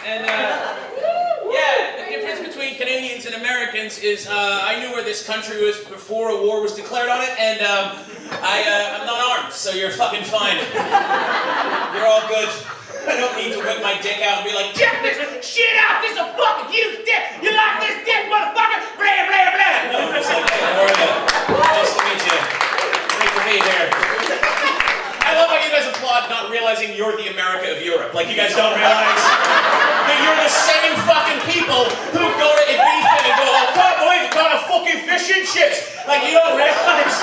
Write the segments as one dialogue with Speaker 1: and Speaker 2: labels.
Speaker 1: And, yeah, the difference between Canadians and Americans is I knew where this country was before a war was declared on it, and I'm not armed, so you're fucking fine. You're all good. I don't need to whip my dick out and be like, check this shit out, this is a fucking huge dick, you like this dick, motherfucker, blah, blah, blah. No, it's like, hey, how are you? Nice to meet you. Great to be here. I love how you guys applaud not realizing you're the America of Europe. Like, you guys don't realize that you're the same fucking people who go to Ibiza and go, oh, can't believe you got a fucking fish and chips. Like, you don't realize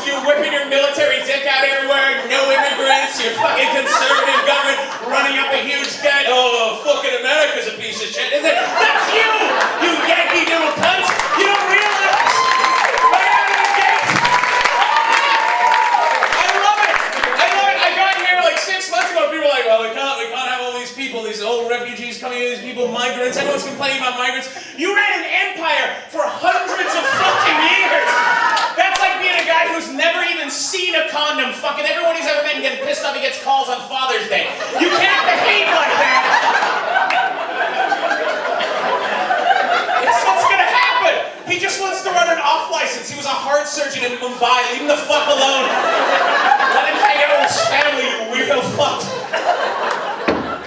Speaker 1: you're whipping your military dick out everywhere, no immigrants, your fucking conservative government running up a huge debt. Oh, fucking America's a piece of shit. That's you, you Yankee little cunt. You don't realize. Right out of the gate. I love it. I got here like 6 months ago. People were like, well, we can't have all these people, these old refugees coming in, these people, migrants. Everyone's complaining about migrants. You ran an empire for hundreds of fucking years. That's like being a guy who's never even seen a condom. Fucking everyone he's ever met and getting pissed off he gets calls on Father's Day. You can't behave like that. It's what's gonna happen. He just wants to run an off license. He was a heart surgeon in Mumbai. Leave him the fuck alone. Let him hang out with his family, you weirdo fuck.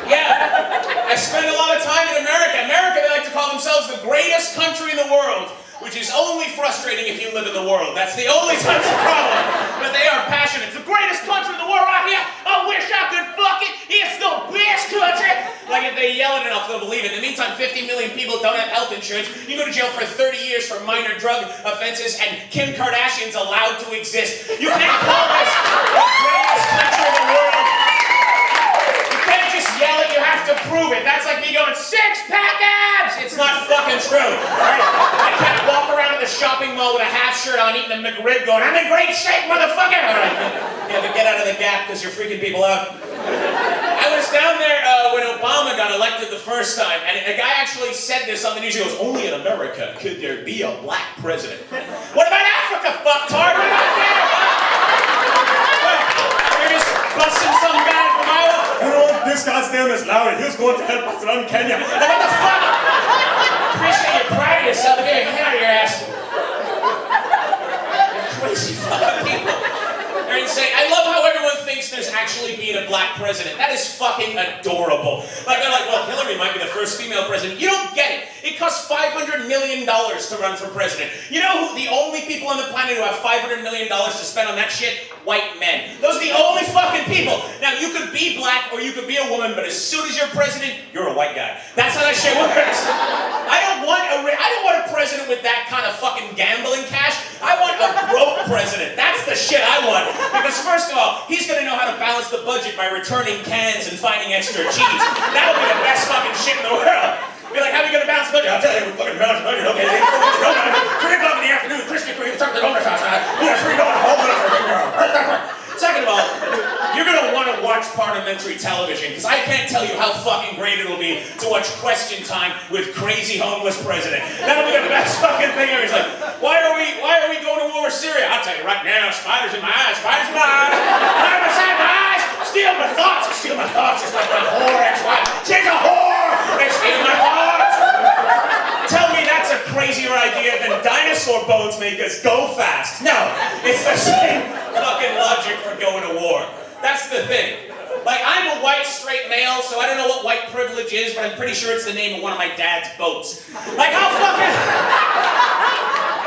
Speaker 1: Yeah, I spend a lot of time in America. They like to call themselves the greatest country in the world, which is only frustrating if you live in the world. That's the only time it's a problem. But they are passionate. It's the greatest country in the world right here. I wish I could fuck it. It's the best country. Like, if they yell it enough, they'll believe it. In the meantime, 50 million people don't have health insurance. You go to jail for 30 years for minor drug offenses, and Kim Kardashian's allowed to exist. You can't call this the greatest country in the world. You can't just yell it, you have to prove it. That's like me going, six-pack abs! It's not fucking true. Right? I can't walk around in the shopping mall with a half shirt on, eating a McRib going, I'm in great shape, motherfucker! All right. You have to get out of the gap because you're freaking people out. I was down there when Obama got elected the first time, and a guy actually said this on the news. He goes, only in America could there be a black president. What about Africa, fucktard? What about there? You're just busting some guy from Iowa. You know, this guy's name is Larry. He's going to help us run Kenya. Like, what the fuck? Appreciate you proud of yourself and getting a hand out of your ass. You're crazy fucking people. They're insane. I love how everyone thinks there's actually being a black president. That is fucking adorable. Like, they're like, well, Hillary might be the first female president. You don't get it. It costs $500 million to run for president. You know who the only people on the planet who have $500 million to spend on that shit? White men. Those are the only fucking people. Now, you could be black or you could be a woman, but as soon as you're president, you're a white guy. That's how that shit works. I don't want a president with that kind of fucking gambling cash. I want a broke president. That's the shit I want. Because first of all, he's gonna know how to balance the budget by returning cans and finding extra cheese. That'll be the best fucking shit in the world. Be like, how are you gonna balance the budget? I'll tell you, we're fucking balance the budget. Okay, 3 o'clock in the afternoon, Krispy Kreme, start the donut house. We have $3 home. Second of all, you're gonna want to watch parliamentary television, because I can't tell you how fucking great it'll be to watch Question Time with crazy homeless president. That'll be the best fucking thing ever. He's like, why are we going to war with Syria? I'll tell you right now, spiders in my eyes, spiders in my eyes. I'm inside my eyes, steal my thoughts, steal my thoughts. It's like my whore ex-wife. She's a whore, they steal my thoughts. Tell me that's a crazier idea than dinosaur bones make us go fast. No, it's the same fucking logic for going to war. That's the thing. Like, I'm a white straight male, so I don't know what white privilege is, but I'm pretty sure it's the name of one of my dad's boats. Like, how fucking...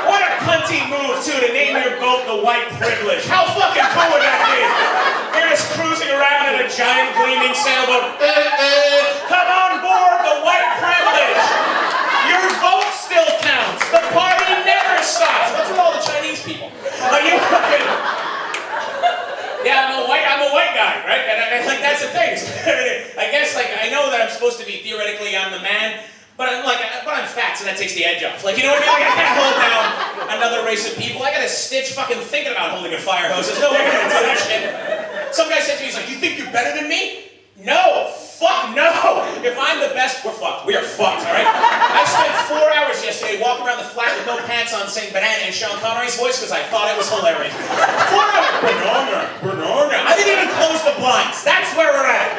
Speaker 1: What a cunty move, too, to name your boat the White Privilege. How fucking cool would that be? You're just cruising around in a giant gleaming sailboat. Come on board the White Privilege. Your vote still counts. The party never stops. What's with all the Chinese people? Like, you fucking... Yeah, I'm a white guy, right? And like, that's the thing. I guess, like, I know that I'm supposed to be, theoretically, I'm the man, but I'm fat, so that takes the edge off. Like, you know what I mean? Like, I can't hold down another race of people. I got a stitch fucking thinking about holding a fire hose. There's no way I'm gonna do that shit. Some guy said to me, he's like, you think you're better than me? No, fuck no. If I'm the best, we're fucked. We are fucked, all right? I spent 4 hours yesterday walking around the flat with no pants on saying banana in Sean Connery's voice because I thought it was hilarious. 4 hours. Banana. I didn't even close the blinds. That's where we're at.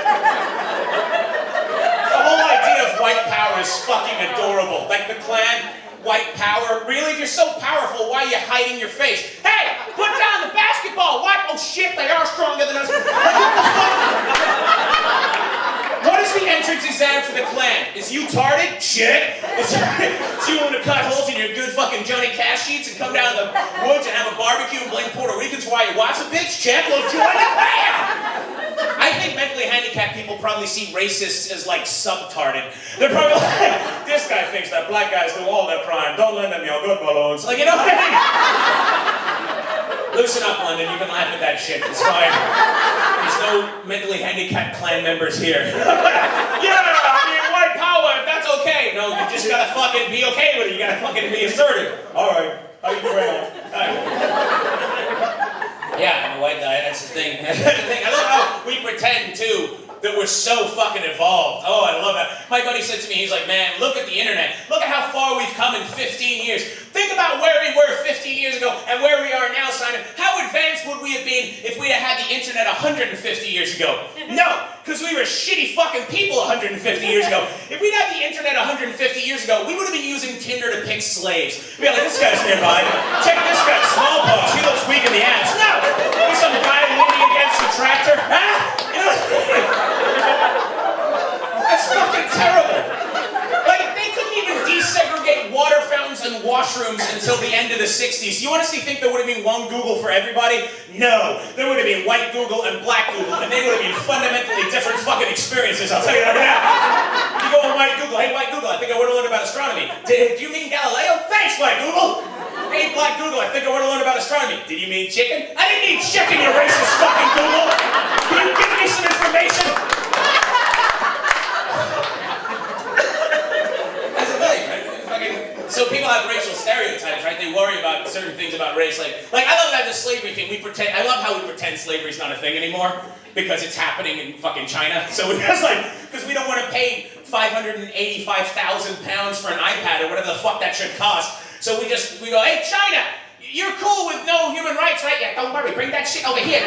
Speaker 1: Really? If you're so powerful, why are you hiding your face? Hey, put down the basketball! What? Oh shit, they are stronger than us. Like, what the fuck? What is the entrance exam for the Klan? Is you tarded? Shit. Is you want to cut holes in your good fucking Johnny Cash sheets and come down to the woods and have a barbecue and blame Puerto Ricans while you watch a bitch? Check, well, join the Klan! I think mentally handicapped people probably see racists as like subtarded. They're probably like, this guy thinks that black guys do all their crime. Don't lend them your good balloons. Like, you know what I mean? Loosen up, London. You can laugh at that shit. It's fine. There's no mentally handicapped Klan members here. Yeah, I mean, white power, if that's okay. No, you just gotta fucking be okay with it. You gotta fucking be assertive. All right. How you doing? Yeah, I'm a white guy, that's the thing. I love how we pretend, too, that we're so fucking evolved. Oh, I love that. My buddy said to me, he's like, man, look at the internet. Look at how far we've come in 15 years. Think about where we were 15 years ago and where we are now, Simon. How advanced would we have been if we'd have had the internet 150 years ago? No, because we were shitty fucking people 150 years ago. If we'd had the internet 150 years ago, we would have been using Tinder to pick slaves. We'd be like, this guy's nearby. Check this guy, smallpox. He looks weak in the ass. No! There's some guy leaning against the tractor. Huh? You know? That's fucking terrible. Like, they couldn't even desegregate water fountains and washrooms until the end of the 60s. You honestly think there would have been one Google for everybody? No. There would have been white Google and black Google, and they would have been fundamentally different fucking experiences, I'll tell you that now. You go on white Google, hey, white Google, I think I want to learn about astronomy. Do you mean Galileo? Thanks, white Google. Hey, black Google, I think I want to learn about astronomy. Did you mean chicken? I didn't mean chicken, you racist fucking Google. Can you give me some information? That's the thing, right? So people have racial stereotypes, right? They worry about certain things about race. Like I love that the slavery thing. I love how we pretend slavery's not a thing anymore because it's happening in fucking China. So it's like, because we don't want to pay 585,000 pounds for an iPad or whatever the fuck that should cost. So we go, hey, China, you're cool with no human rights, right? Yeah, don't worry, bring that shit over here.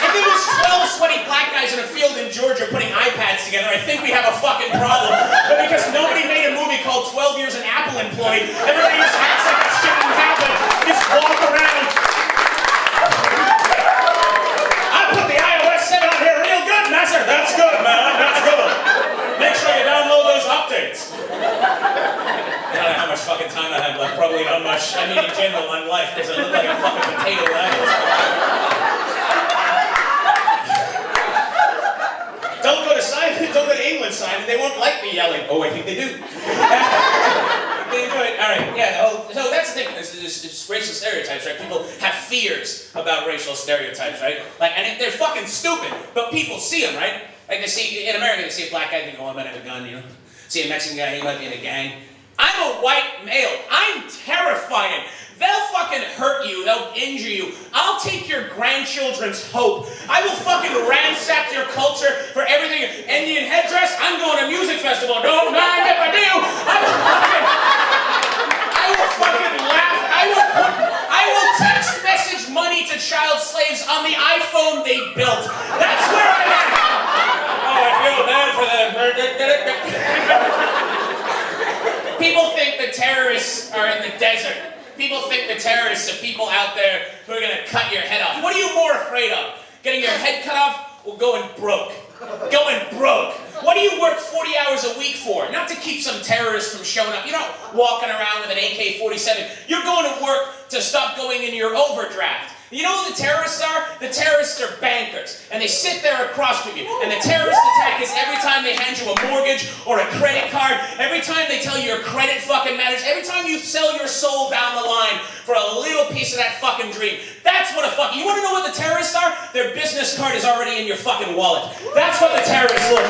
Speaker 1: If there was 12 sweaty black guys in a field in Georgia putting iPads together, I think we have a fucking problem. But because nobody made a movie called 12 Years an Apple Employee, everybody just acts like that shit didn't happen. Just walk around. I put the iOS 7 on here real good, Nasser. That's good, man. That's good. Make sure you download those updates. I don't know how much fucking time I have left. Probably not much. I mean, in general, on life, because I look like a fucking potato lamb. Don't go to Simon. Don't go to England, Simon. They won't like me yelling. Oh, I think they do. They enjoy it. All right. Yeah. So that's the thing. It's racial stereotypes, right? People have fears about racial stereotypes, right? Like, and they're fucking stupid, but people see them, right? Like they see in America, they see a black guy, they go, oh, I might have a gun, you know. See a Mexican guy, he might be in a gang. I'm a white male. I'm terrifying. They'll fucking hurt you. They'll injure you. I'll take your grandchildren's hope. I will fucking ransack your culture for everything. Indian headdress, I'm going to music festival. Don't mind if I do. I will fucking laugh. I will text message money to child slaves on the iPhone they built. That's where I'm at. Oh, I feel bad for them. People think the terrorists are in the desert. People think the terrorists are people out there who are going to cut your head off. What are you more afraid of? Getting your head cut off or going broke? Going broke. What do you work 40 hours a week for? Not to keep some terrorist from showing up. You're not walking around with an AK-47. You're going to work to stop going into your overdraft. You know who the terrorists are? The terrorists are bankers. And they sit there across from you. And the terrorist attack is every time they hand you a mortgage or a credit card. Every time they tell you your credit fucking matters. Every time you sell your soul down the line for a little piece of that fucking dream. That's what a fucking... You want to know what the terrorists are? Their business card is already in your fucking wallet. That's what the terrorists look